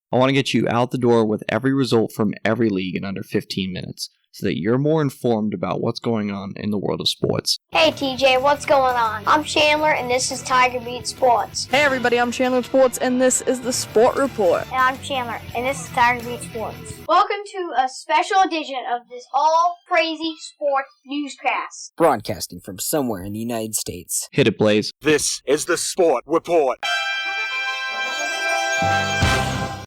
I want to get you out the door with every result from every league in under 15 minutes, so that you're more informed about what's going on in the world of sports. Hey TJ, what's going on? I'm Chandler and this is Tiger Beat Sports. Hey everybody, I'm Chandler Sports and this is the Sport Report. And I'm Chandler and this is Tiger Beat Sports. Welcome to a special edition of this all crazy sports newscast. Broadcasting from somewhere in the United States. Hit it, Blaze. This is the Sport Report.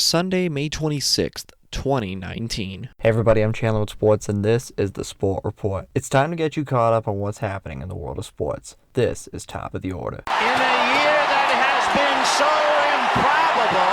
Sunday, May 26th. 2019. Hey everybody, I'm Chandler with Sports and this is the Sport Report. It's time to get you caught up on what's happening in the world of sports. This is Top of the Order. In a year that has been so improbable,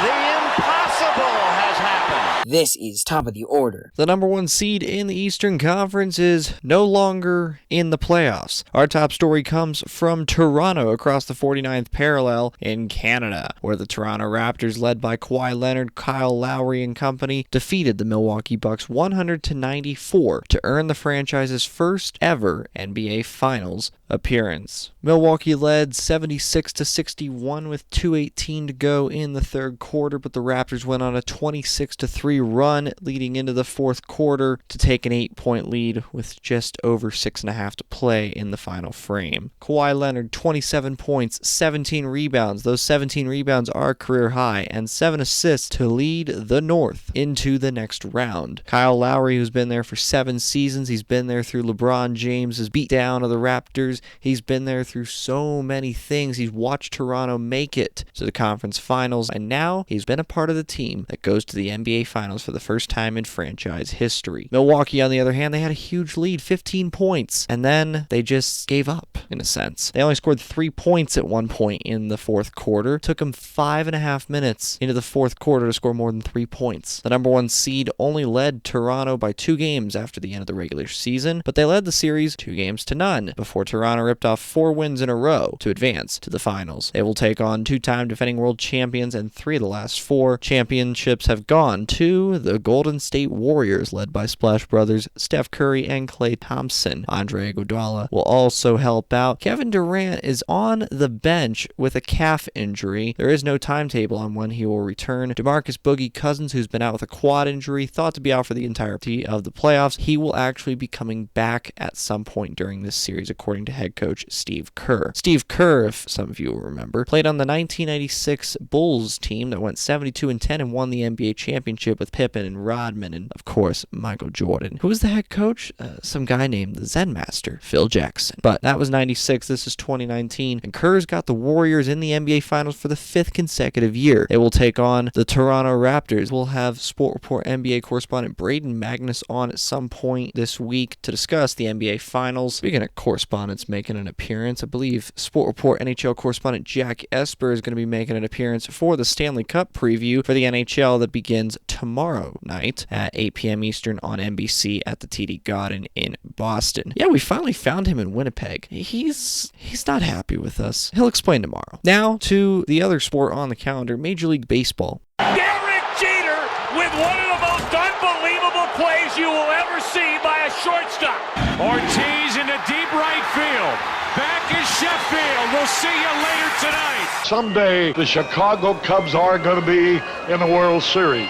the impossible has happened. This is Top of the Order. The number one seed in the Eastern Conference is no longer in the playoffs. Our top story comes from Toronto across the 49th parallel in Canada, where the Toronto Raptors, led by Kawhi Leonard, Kyle Lowry, and company, defeated the Milwaukee Bucks 100-94 to earn the franchise's first ever NBA Finals appearance. Milwaukee led 76-61 with 2:18 to go in the third quarter, but the Raptors went on a 26-3 run leading into the fourth quarter to take an 8-point lead with just over 6.5 to play in the final frame. Kawhi Leonard, 27 points, 17 rebounds. Those 17 rebounds are career high, and 7 assists to lead the North into the next round. Kyle Lowry, who's been there for 7 seasons, he's been there through LeBron James's beatdown of the Raptors. He's been there through so many things. He's watched Toronto make it to the conference finals, and now he's been a part of the team that goes to the NBA Finals for the first time in franchise history. Milwaukee, on the other hand, they had a huge lead, 15 points, and then they just gave up, in a sense. They only scored 3 points at one point in the fourth quarter. It took them 5.5 minutes into the fourth quarter to score more than 3 points. The number one seed only led Toronto by 2 games after the end of the regular season, but they led the series 2-0 before Toronto ripped off 4 wins in a row to advance to the finals. They will take on 2-time defending world champions, and 3 of the last 4 championships have gone to the Golden State Warriors, led by Splash Brothers Steph Curry and Klay Thompson. Andre Iguodala will also help out. Kevin Durant is on the bench with a calf injury. There is no timetable on when he will return. DeMarcus Boogie Cousins, who's been out with a quad injury, thought to be out for the entirety of the playoffs. He will actually be coming back at some point during this series, according to head coach Steve Kerr. Steve Kerr, if some of you will remember, played on the 1996 Bulls team that went 72-10 and won the NBA championship with Pippen and Rodman and, of course, Michael Jordan. Who was the head coach? Some guy named the Zen Master, Phil Jackson. But that was 96. This is 2019. And Kerr's got the Warriors in the NBA Finals for the 5th consecutive year. They will take on the Toronto Raptors. We'll have Sport Report NBA correspondent Braden Magnus on at some point this week to discuss the NBA Finals. Speaking of correspondents making an appearance, I believe Sport Report NHL correspondent Jack Esper is going to be making an appearance for the Stanley Cup preview for the NHL that begins tomorrow night at 8 p.m. Eastern on NBC at the TD Garden in Boston. Yeah, we finally found him in Winnipeg. He's not happy with us. He'll explain tomorrow. Now to the other sport on the calendar, Major League Baseball. Derek Jeter with one of the most unbelievable plays you will ever see by a shortstop. Ortiz into deep right field. Back is Sheffield. We'll see you later tonight. Someday the Chicago Cubs are going to be in the World Series.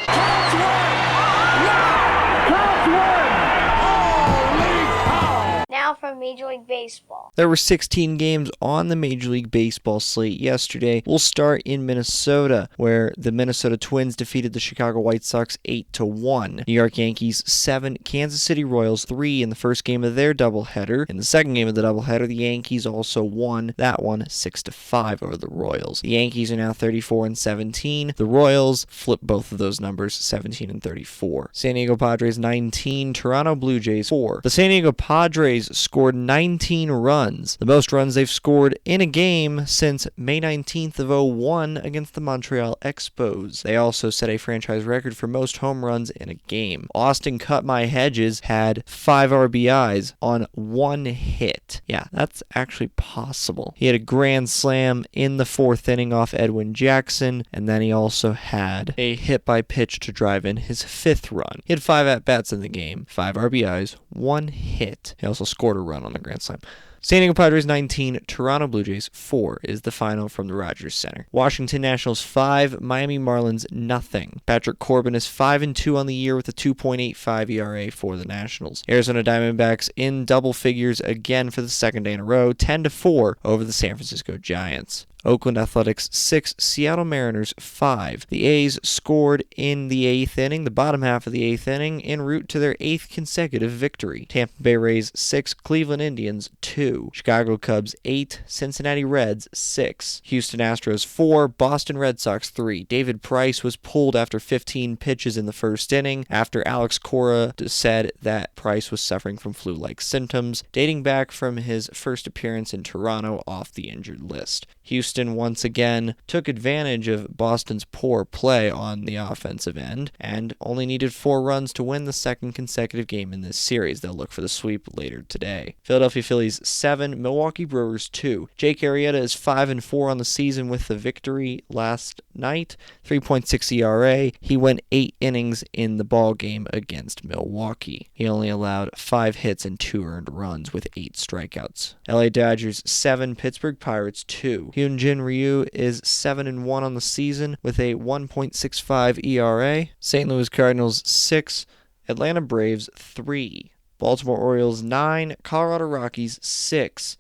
Now from Major League Baseball. There were 16 games on the Major League Baseball slate yesterday. We'll start in Minnesota, where the Minnesota Twins defeated the Chicago White Sox 8-1. New York Yankees 7, Kansas City Royals 3 in the first game of their doubleheader. In the second game of the doubleheader, the Yankees also won that one 6-5 over the Royals. The Yankees are now 34-17. The Royals flipped both of those numbers, 17-34. San Diego Padres 19, Toronto Blue Jays 4. The San Diego Padres scored 19 runs, the most runs they've scored in a game since May 19th of 2001 against the Montreal Expos. They also set a franchise record for most home runs in a game. Austin Cut My Hedges had 5 RBIs on 1 hit. Yeah, that's actually possible. He had a grand slam in the 4th inning off Edwin Jackson, and then he also had a hit by pitch to drive in his 5th run. He had 5 at-bats in the game, 5 RBIs, 1 hit. He also scored a run on the grand slam. San Diego Padres 19, Toronto Blue Jays 4 is the final from the Rogers Center. Washington Nationals 5, Miami Marlins nothing. Patrick Corbin is 5-2 on the year with a 2.85 ERA for the Nationals. Arizona Diamondbacks in double figures again for the second day in a row, 10-4 over the San Francisco Giants. Oakland Athletics 6, Seattle Mariners 5. The A's scored in the 8th inning, the bottom half of the 8th inning, en route to their 8th consecutive victory. Tampa Bay Rays 6, Cleveland Indians 2. Chicago Cubs 8, Cincinnati Reds 6. Houston Astros 4, Boston Red Sox 3. David Price was pulled after 15 pitches in the first inning after Alex Cora said that Price was suffering from flu-like symptoms, dating back from his first appearance in Toronto off the injured list. Houston once again took advantage of Boston's poor play on the offensive end and only needed 4 runs to win the second consecutive game in this series. They'll look for the sweep later today. Philadelphia Phillies 7, Milwaukee Brewers 2. Jake Arrieta is 5-4 on the season with the victory last night, 3.6 ERA. He went 8 innings in the ball game against Milwaukee. He only allowed 5 hits and 2 earned runs with 8 strikeouts. LA Dodgers 7, Pittsburgh Pirates 2. Hyunjin Ryu is 7-1 on the season with a 1.65 ERA. St. Louis Cardinals 6, Atlanta Braves 3. Baltimore Orioles 9, Colorado Rockies 6.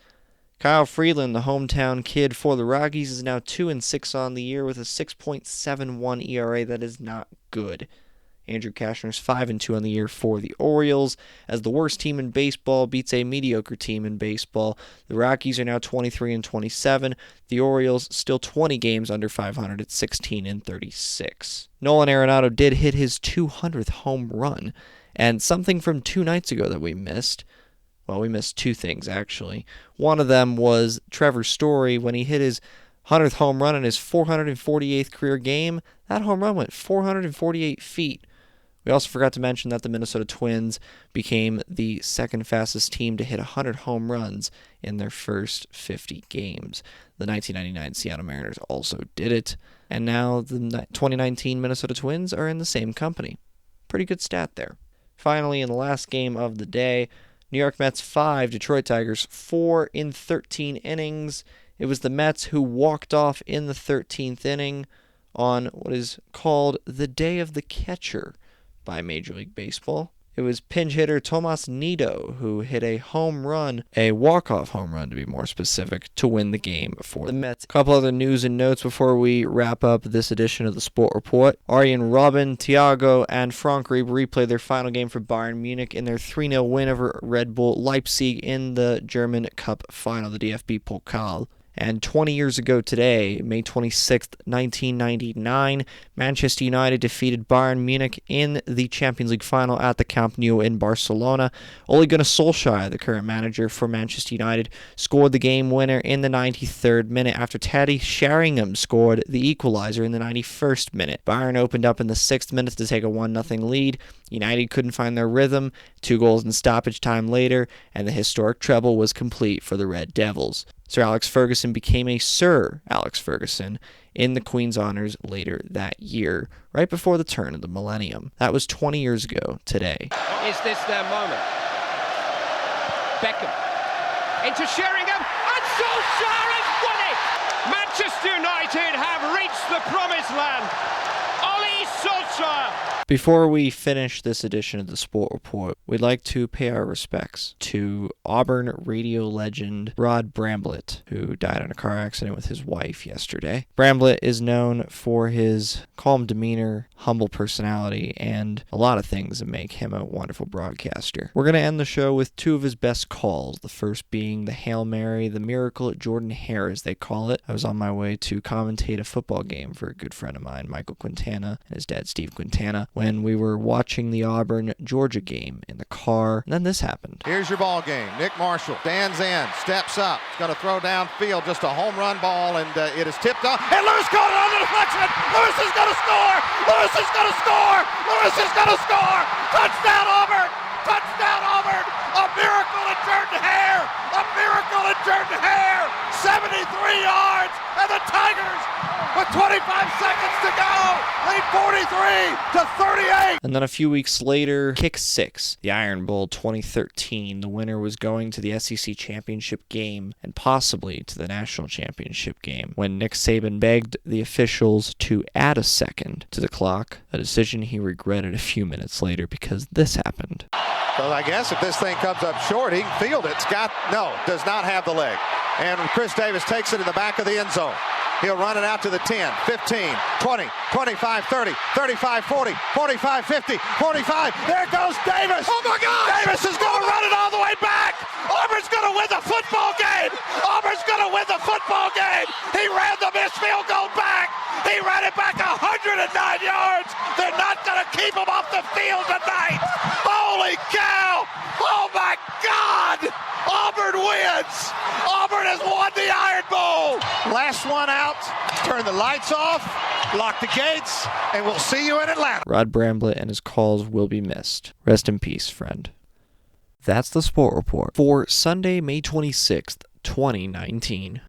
Kyle Freeland, the hometown kid for the Rockies, is now 2-6 on the year with a 6.71 ERA. That is not good. Andrew Cashner's 5-2 on the year for the Orioles. As the worst team in baseball beats a mediocre team in baseball, the Rockies are now 23-27. The Orioles still 20 games under 500 at 16-36. Nolan Arenado did hit his 200th home run, and something from 2 nights ago that we missed. Well, we missed 2 things, actually. One of them was Trevor Story when he hit his 100th home run in his 448th career game. That home run went 448 feet. We also forgot to mention that the Minnesota Twins became the second fastest team to hit 100 home runs in their first 50 games. The 1999 Seattle Mariners also did it, and now the 2019 Minnesota Twins are in the same company. Pretty good stat there. Finally, in the last game of the day, New York Mets 5, Detroit Tigers 4 in 13 innings. It was the Mets who walked off in the 13th inning on what is called the Day of the Catcher by Major League Baseball. It was pinch hitter Tomas Nido who hit a home run, a walk-off home run to be more specific, to win the game for the Mets. A couple other news and notes before we wrap up this edition of the Sport Report. Arjen Robben, Thiago, and Frank Rieb replayed their final game for Bayern Munich in their 3-0 win over Red Bull Leipzig in the German Cup final, the DFB Pokal. And 20 years ago today, May 26th, 1999, Manchester United defeated Bayern Munich in the Champions League final at the Camp Nou in Barcelona. Ole Gunnar Solskjaer, the current manager for Manchester United, scored the game winner in the 93rd minute after Teddy Sheringham scored the equalizer in the 91st minute. Bayern opened up in the 6th minute to take a 1-0 lead. United couldn't find their rhythm, 2 goals in stoppage time later, and the historic treble was complete for the Red Devils. Sir Alex Ferguson became a Sir Alex Ferguson in the Queen's honors later that year, right before the turn of the millennium. That was 20 years ago today. Is this their moment? Beckham into Sheringham, and Solskjaer has won it! Manchester United have reached the promised land. Ole Solskjaer. Before we finish this edition of the Sport Report, we'd like to pay our respects to Auburn Radio legend Rod Bramblett, who died in a car accident with his wife yesterday. Bramblett is known for his calm demeanor, humble personality, and a lot of things that make him a wonderful broadcaster. We're going to end the show with 2 of his best calls, the first being the Hail Mary, the miracle at Jordan Hare, as they call it. I was on my way to commentate a football game for a good friend of mine, Michael Quintana, and his dad, Steve Quintana, when we were watching the Auburn-Georgia game in the car, and then this happened. Here's your ball game. Nick Marshall stands in, steps up, he's going to throw downfield, just a home run ball, and it is tipped off, and Lewis caught it on the deflection. Lewis is going to score! Lewis is going to score! Lewis is going to score! Touchdown Auburn! Touchdown Auburn! A miracle at Jordan Hare! A miracle at Jordan Hare! 73 yards, and the Tigers, with 25 seconds to go, lead 43-38. And then a few weeks later, Kick 6, the Iron Bowl 2013. The winner was going to the SEC championship game and possibly to the national championship game when Nick Saban begged the officials to add a second to the clock, a decision he regretted a few minutes later because this happened. So I guess if this thing comes up short, he can field it. Does not have the leg. And Chris Davis takes it in the back of the end zone. He'll run it out to the 10, 15, 20, 25, 30, 35, 40, 45, 50, 45. There goes Davis. Oh, my God. Davis is going to run it all the way back. Auburn's going to win the football game. Auburn's going to win the football game. He ran the missed field goal back. He ran it back 109 yards. They're not going to keep him off the field tonight. Holy cow. Oh, my God. Auburn wins. Auburn has won the Iron Bowl. Last one out. Turn the lights off. Lock the gates. And we'll see you in Atlanta. Rod Bramblett and his calls will be missed. Rest in peace, friend. That's the Sport Report for Sunday, May 26th, 2019.